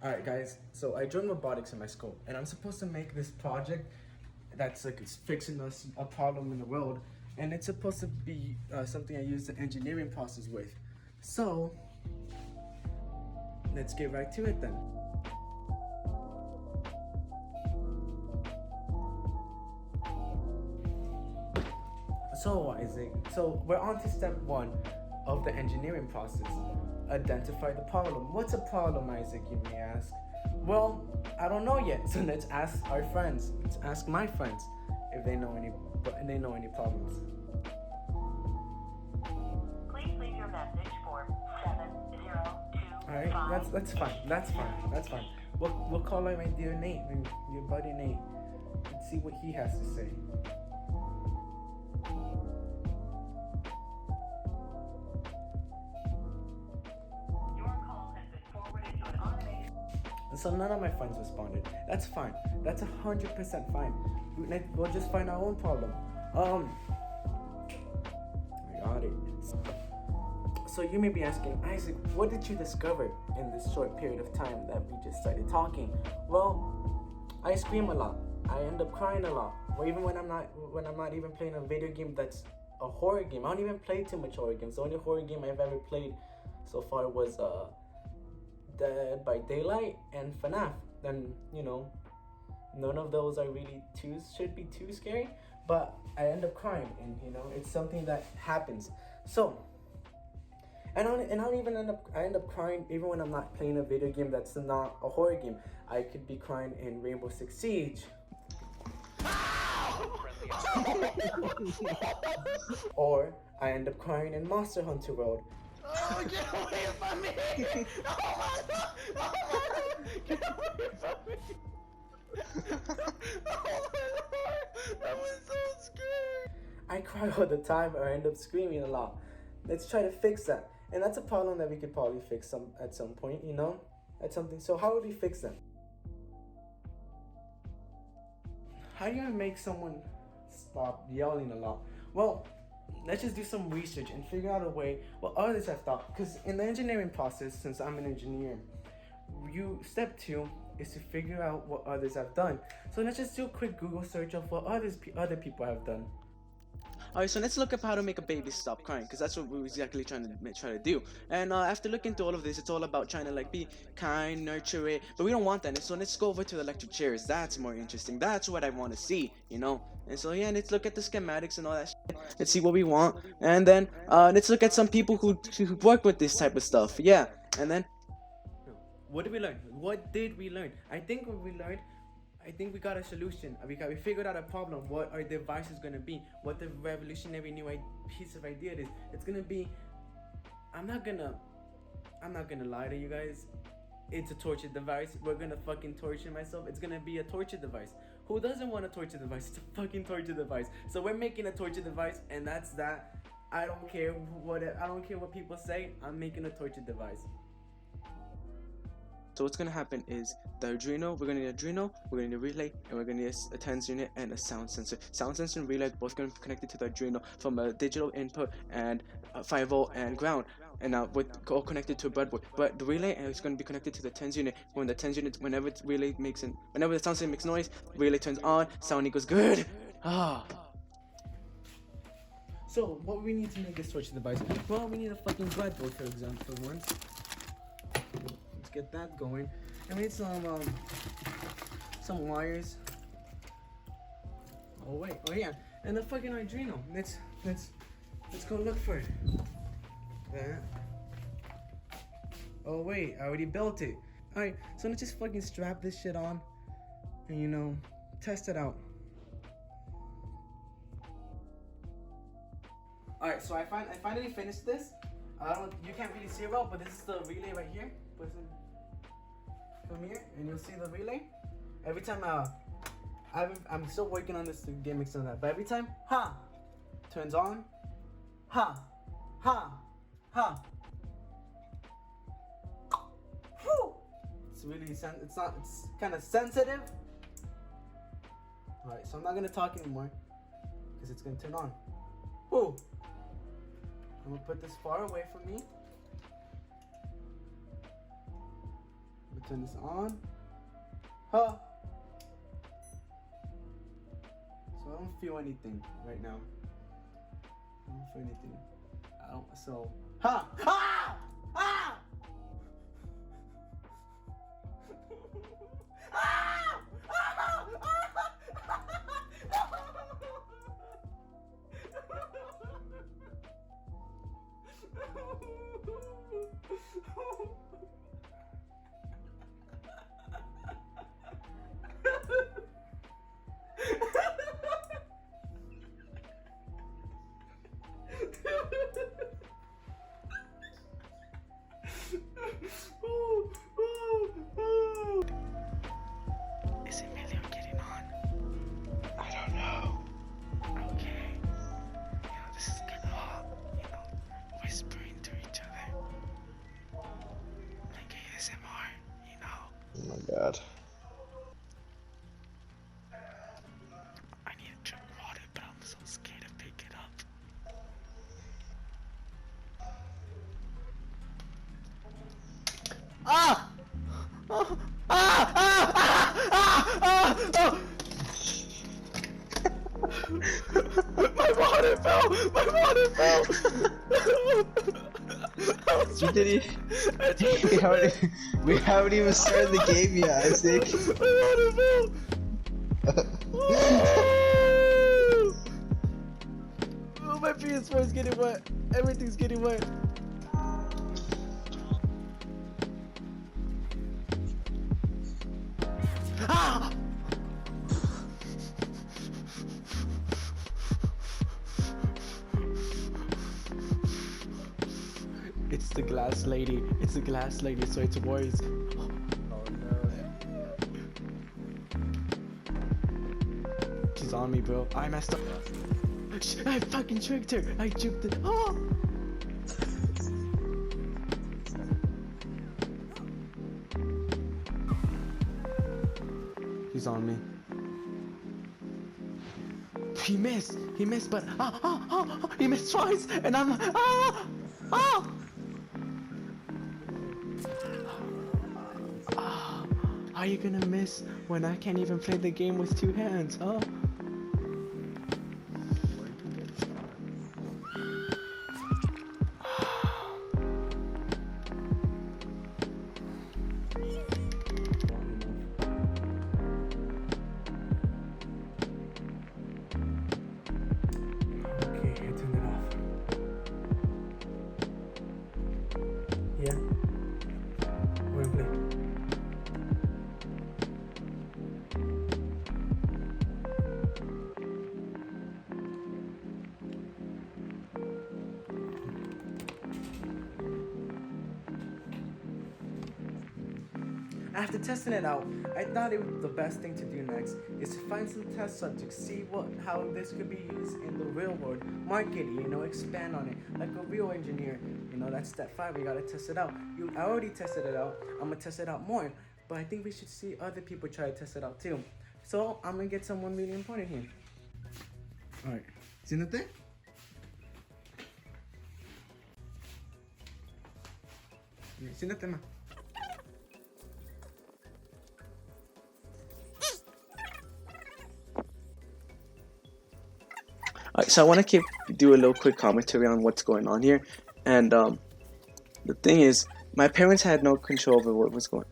Alright guys, so I joined robotics in my school and I'm supposed to make this project that's like it's fixing us a problem in the world, and it's supposed to be something I use the engineering process with. So let's get right to it then. So Isaac, so we're on to step one of the engineering process. Identify the problem. What's a problem, Isaac, you may ask? Well, I don't know yet, so let's ask our friends. Let's ask my friends if they know any problems. Please leave your message for 702. Alright, that's fine. That's fine. We'll call my dear Nate, your buddy Nate, and see what he has to say. Your call has been forwarded to an automated. So none of my friends responded. That's fine. That's 100% fine. We'll just find our own problem. I got it. So you may be asking, Isaac, what did you discover in this short period of time that we just started talking? Well, I scream a lot. I end up crying a lot. Or even when I'm not even playing a video game that's a horror game. I don't even play too much horror games. The only horror game I've ever played so far was Dead by Daylight and FNAF. And none of those are really should be too scary, but I end up crying, and it's something that happens. So I end up crying even when I'm not playing a video game that's not a horror game. I could be crying in Rainbow Six Siege. Or I end up crying in Monster Hunter World. Oh, get away from me! Oh my god! Oh my god! Get away from me! Oh my lord! That was so scary! I cry all the time, or I end up screaming a lot. Let's try to fix that. And that's a problem that we could probably fix at some point, That's something. So how would we fix that? How do you make someone stop yelling a lot? Well, let's just do some research and figure out a way what others have thought. Because in the engineering process, since I'm an engineer, step 2 is to figure out what others have done. So let's just do a quick Google search of what other people have done. Alright, so let's look up how to make a baby stop crying, because that's what we're exactly try to do. And after looking into all of this, it's all about trying to be kind, nurture it, but we don't want that. So let's go over to the electric chairs. That's more interesting. That's what I want to see, And so yeah, let's look at the schematics and all that shit. Let's see what we want, and then let's look at some people who work with this type of stuff. Yeah, and then what did we learn? I think what we learned. I think we got a solution. We figured out a problem. What our device is gonna be. What the revolutionary new piece of idea is. It's gonna be. I'm not gonna lie to you guys. It's a torture device. We're gonna fucking torture myself. It's gonna be a torture device. Who doesn't want a torture device? It's a fucking torture device. So we're making a torture device, and that's that. I don't care what people say. I'm making a torture device. So what's gonna happen is we're gonna need Arduino, we're gonna need a relay, and we're gonna need a TENS unit and a sound sensor. Sound sensor and relay are both gonna be connected to the Arduino from a digital input and 5 volt and ground, and all connected to a breadboard. But the relay is gonna be connected to the TENS unit. When the TENS unit, whenever the sound sensor makes noise, relay turns on, sound equals good. So what we need to make this torture device? Well, we need a fucking breadboard, for example, for once. Get that going, and we need some wires. Oh yeah, and the fucking Arduino. Let's go look for it. That. Oh wait, I already built it. All right, so let's just fucking strap this shit on, and test it out. All right, so I finally finished this. You can't really see it well, but this is the relay right here. Come here, and you'll see the relay. Every time I'm still working on this to get mixed on that, but every time turns on, Whew. It's kind of sensitive. All right, so I'm not gonna talk anymore because it's gonna turn on. Whew. I'm gonna put this far away from me. Turn this on. Huh? So I don't feel anything right now. I don't feel anything. I don't. So. Ha! Ah! Ah! Is Emilio getting on? I don't know. Okay. This is kind of, whispering to each other. Like ASMR, Oh my god. I need to drink water, but I'm so scared to pick it up. Ah! Ah! Ah! Ah! Ah! Ah! Ah! My water fell! My water fell! You didn't we haven't even started the game yet, Isaac. My water fell! Oh, my PS4 is getting wet. Everything's getting wet. Ah! It's the glass lady. It's the glass lady, so it's worse. Oh no. She's on me, bro. I messed up. I fucking tricked her. I tricked her. Oh! He's on me. He missed, but he missed twice, and I'm How you gonna miss when I can't even play the game with two hands, huh? Yeah. We're in play. After testing it out, I thought the best thing to do next is to find some test subjects, see how this could be used in the real world, market it, expand on it, like a real engineer. That's step 5, we gotta test it out. I already tested it out, I'm gonna test it out more, but I think we should see other people try to test it out too. So I'm gonna get someone really important here. Alright, siéntate. Siéntate, ma. So I want to do a little quick commentary on what's going on here, and the thing is, my parents had no control over what was going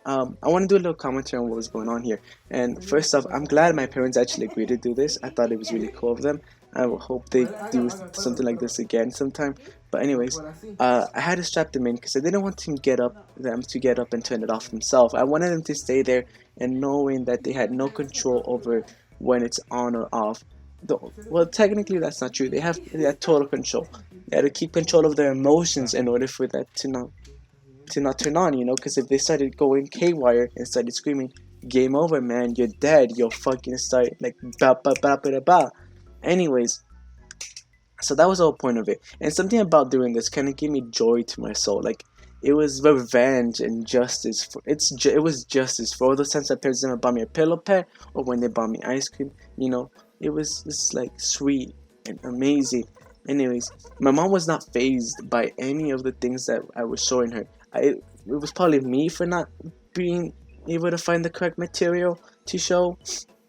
on. I want to do a little commentary on what was going on here. And first off, I'm glad my parents actually agreed to do this. I thought it was really cool of them. I hope they do something like this again sometime. But anyways, I had to strap them in because I didn't want them to get up and turn it off themselves. I wanted them to stay there and knowing that they had no control over when it's on or off. Well, technically that's not true. They had total control. They had to keep control of their emotions in order for that to not turn on, because if they started going haywire and started screaming, game over, man, you're dead, you'll fucking start like ba ba ba ba ba. Anyways, so that was the whole point of it. And something about doing this kind of gave me joy to my soul. Like, it was revenge and justice. It was justice for all the times that parents didn't buy me a pillow pet or when they bought me ice cream. It was just like sweet and amazing. Anyways, my mom was not fazed by any of the things that I was showing her. It was probably me for not being able to find the correct material to show,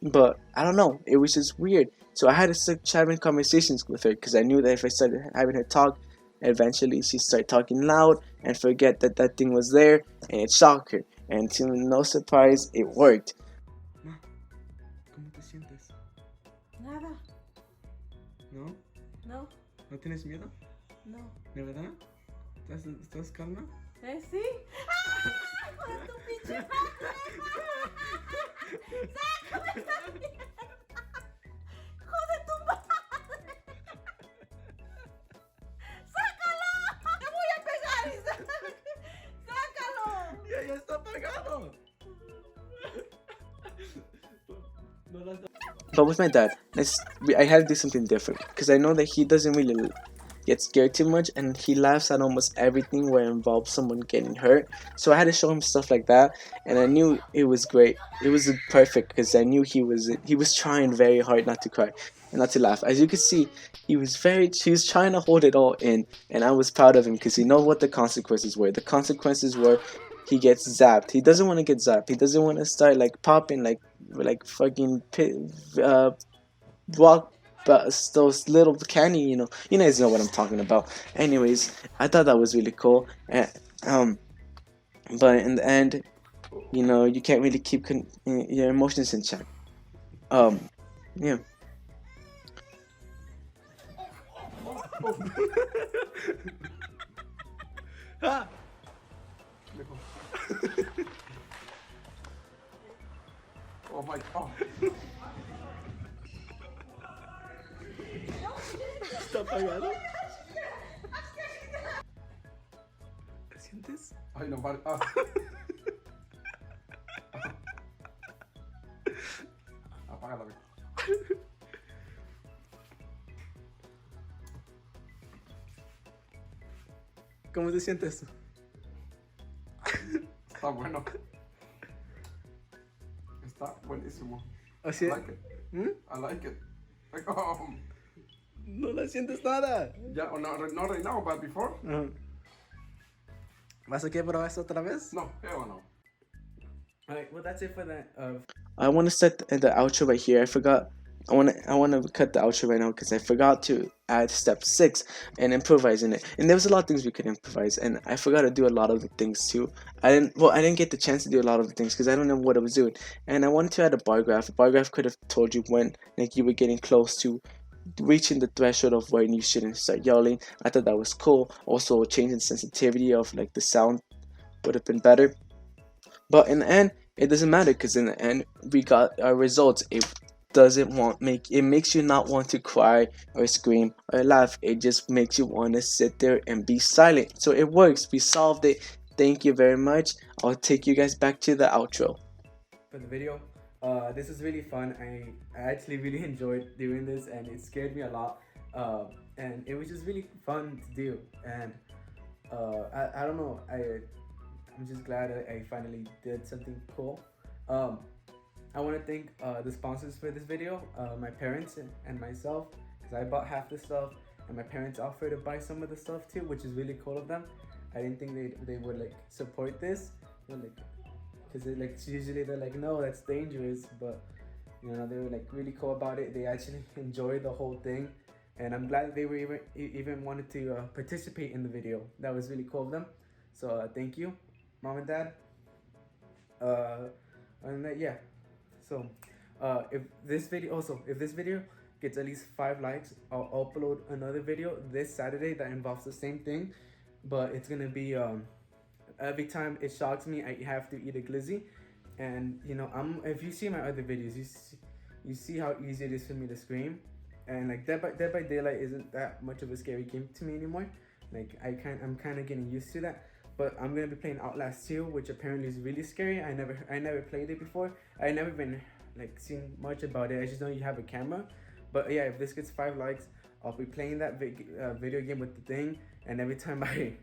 but I don't know, it was just weird. So I had to start having conversations with her because I knew that if I started having her talk, eventually she'd start talking loud and forget that that thing was there, and it shocked her. And to no surprise, it worked. Ma, ¿cómo te sientes? Nada. ¿No? No. ¿No tienes miedo? No. ¿De verdad? ¿Estás calma? Sí. ¡Ah! ¡Hijo de tu pinche madre! ¡Sácame esa mierda! ¡Hijo de tu madre! ¡Sácalo! ¡Te voy a pegar, Isaac! ¡Sácalo! Ya está apagado. But with my dad, I had to do something different because I know that he doesn't really get scared too much, and he laughs at almost everything where it involves someone getting hurt. So I had to show him stuff like that, and I knew it was great. It was perfect because I knew he was trying very hard not to cry and not to laugh. As you could see, he was trying to hold it all in, and I was proud of him because he knows what the consequences were. The consequences were he gets zapped. He doesn't want to get zapped. He doesn't want to start like popping like fucking walk. But those little candy, you guys know what I'm talking about. Anyways, I thought that was really cool. But in the end, you can't really keep your emotions in check. Yeah. Oh my god. ¿Está apagado? ¿Lo sientes? Ay, no, vale. Ah. Apágala, güey. ¿Cómo te sientes? Está bueno. Está buenísimo. Así I like it. I like it. Like, No la sientes nada. yeah, not right now, but before? ¿Vas a querer probar esto otra vez? No, hell no. Alright, well that's it for that. I want to start the outro right here. I forgot. I want to cut the outro right now because I forgot to add step 6 and improvising it. And there was a lot of things we could improvise, and I forgot to do a lot of the things too. I didn't get the chance to do a lot of the things because I don't know what I was doing. And I wanted to add a bar graph. A bar graph could have told you when you were getting close to reaching the threshold of when you shouldn't start yelling. I thought that was cool. Also, changing sensitivity of the sound would have been better. But in the end, it doesn't matter because in the end, we got our results. It makes you not want to cry or scream or laugh. It just makes you want to sit there and be silent. So it works. We solved it. Thank you very much. I'll take you guys back to the outro. For the video. This is really fun. I actually really enjoyed doing this, and it scared me a lot. And it was just really fun to do. And I don't know. I'm just glad I finally did something cool. I want to thank the sponsors for this video, my parents and myself, because I bought half the stuff, and my parents offered to buy some of the stuff too, which is really cool of them. I didn't think they would support this, because usually they're like, no, that's dangerous, but they were really cool about it. They actually enjoyed the whole thing, and I'm glad they were even wanted to participate in the video. That was really cool of them. So thank you, Mom and Dad. And yeah. So if this video gets at least 5 likes, I'll upload another video this Saturday that involves the same thing, but it's gonna be every time it shocks me, I have to eat a glizzy. And if you see my other videos, you see how easy it is for me to scream, and Dead by Daylight isn't that much of a scary game to me anymore. I'm kind of getting used to that. But I'm gonna be playing Outlast 2, which apparently is really scary. I never played it before. I never been seen much about it. I just know you have a camera. But yeah, if this gets 5 likes, I'll be playing that video game with the thing. And every time I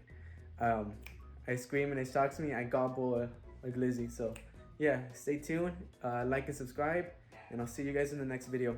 scream and it shocks me, I gobble a glizzy. So yeah, stay tuned, like and subscribe, and I'll see you guys in the next video.